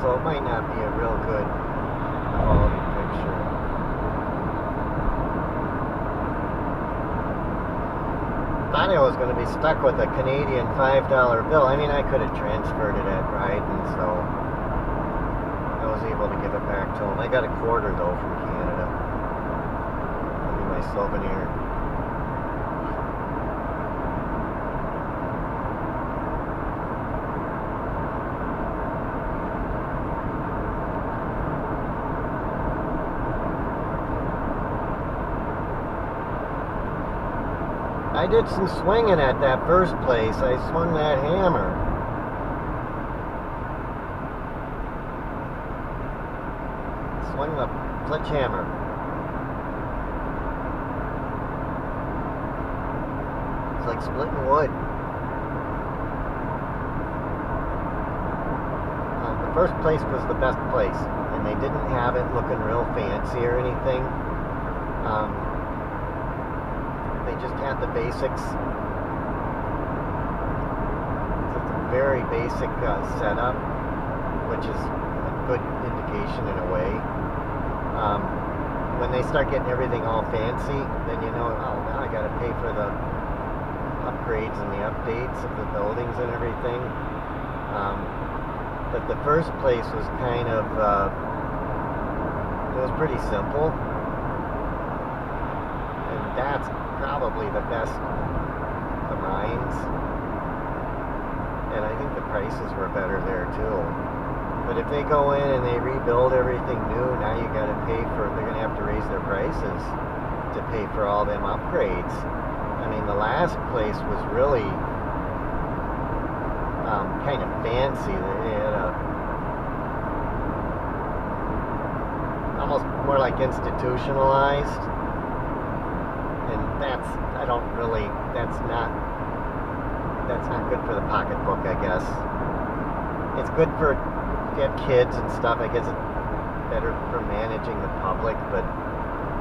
so it might not be a real good quality picture. Thought I was going to be stuck with a Canadian $5 bill. I mean, I could have transferred it at Brighton, so I was able to give it back to him. I got a quarter though from Canada. That'll be my souvenir. I did some swinging at that first place. I swung that hammer. Swung the sledgehammer. It's like splitting wood. The first place was the best place, and they didn't have it looking real fancy or anything. They just had the basics. So it's a very basic setup, which is a good indication in a way. When they start getting everything all fancy, then you know, oh, now I got to pay for the upgrades and the updates of the buildings and everything. But the first place was kind of, it was pretty simple. And that's probably the best of the mines, and I think the prices were better there too. But if they go in and they rebuild everything new, now you got to pay for, they're going to have to raise their prices to pay for all them upgrades. I mean, the last place was really kind of fancy. They had almost more like institutionalized. That's, I don't really, that's not good for the pocketbook, I guess. It's good for, if you have kids and stuff, I guess it's better for managing the public, but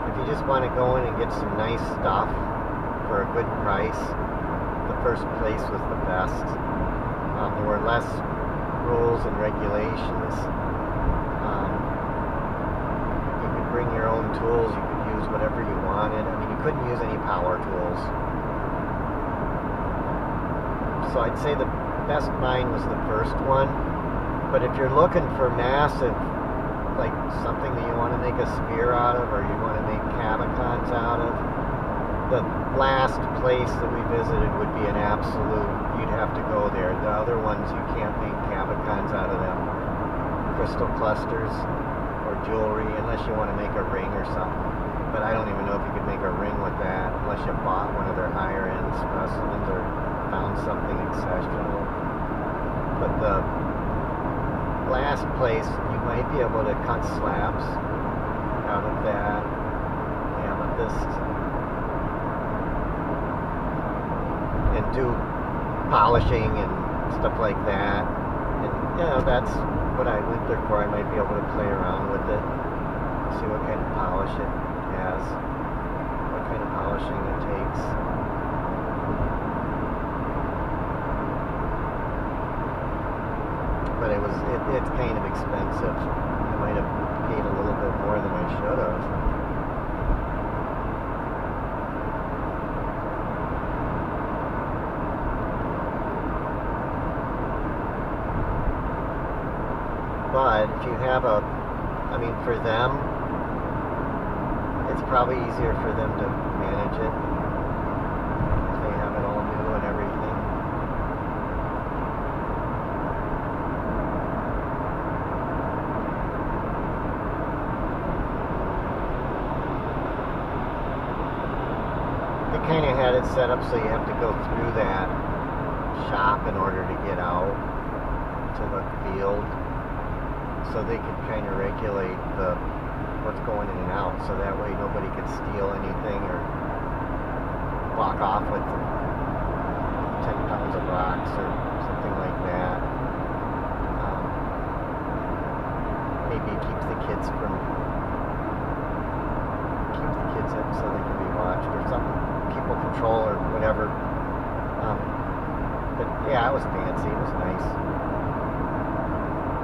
if you just want to go in and get some nice stuff for a good price, the first place was the best. There were less rules and regulations. You could bring your own tools, you could use whatever you wanted. I mean, you couldn't use any power tools. So I'd say the best mine was the first one. But if you're looking for massive, like something that you want to make a sphere out of, or you want to make cabicons out of, the last place that we visited would be an absolute, you'd have to go there. The other ones, you can't make cabicons out of them. Crystal clusters or jewelry, unless you want to make a ring or something. But I don't even know if you could make a ring with that unless you bought one of their higher end specimens or found something exceptional. But the last place, you might be able to cut slabs out of that amethyst and do polishing and stuff like that. And you know, that's what I went there for. I might be able to play around with it, see what kind of polish it has, what kind of polishing it takes. But it's kind of expensive. I might have paid a little bit more than I should have. But if you have I mean, for them, it's probably easier for them to manage it. They have it all new and everything. They kind of had it set up so you have to go through that shop in order to get out to the field. So they could kind of regulate what's going in and out, so that way nobody could steal anything or walk off with 10 pounds of rocks or something like that. Maybe it keeps the kids in so they can be watched or something, people control or whatever. But yeah, it was fancy, it was nice.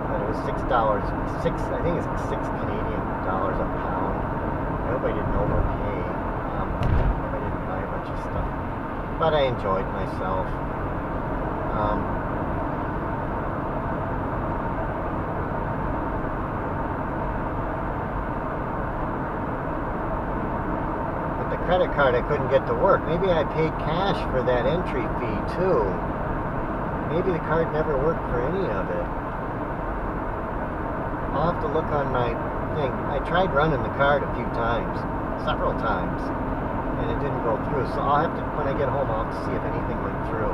But it was $6. I think it's $6 Canadian a pound. I hope I didn't overpay. I didn't buy a bunch of stuff, but I enjoyed myself. Credit card I couldn't get to work. Maybe I paid cash for that entry fee too. Maybe the card never worked for any of it. I'll have to look on my thing. I tried running the card a few times, several times, and it didn't go through. So I'll have to, when I get home, I'll have to see if anything went through.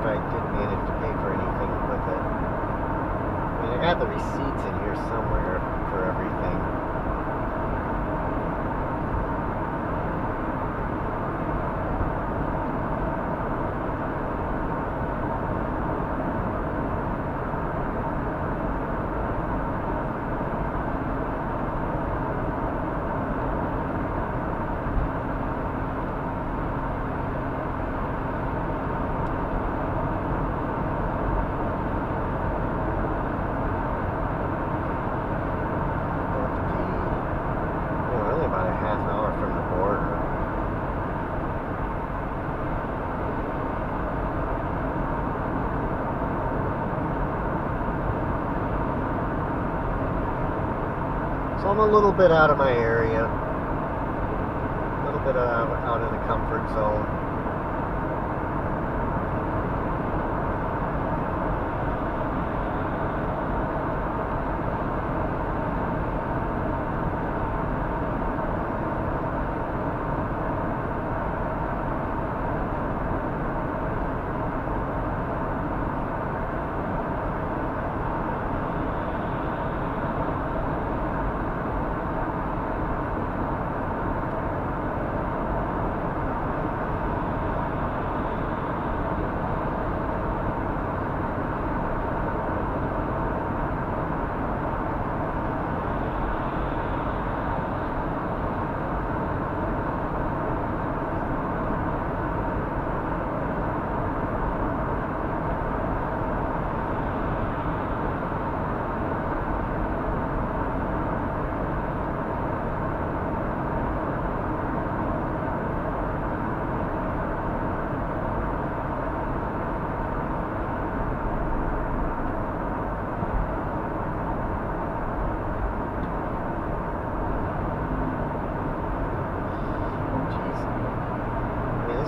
If I did manage to pay for anything with it. I mean, I got the receipts in here somewhere for everything. So I'm a little bit out of my area, a little bit out of the comfort zone.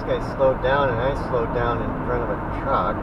Guy slowed down and I slowed down in front of a truck.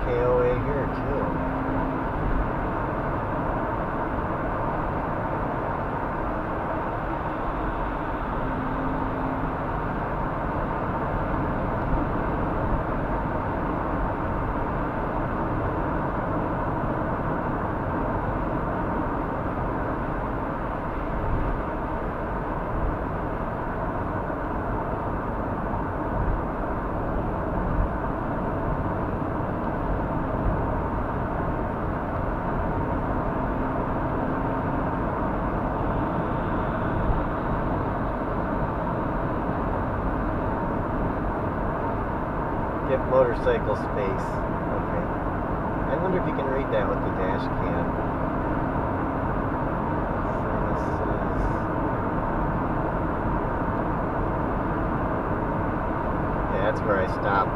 KOA here too. Give motorcycle space. Okay. I wonder if you can read that with the dash cam. Yeah, that's where I stopped.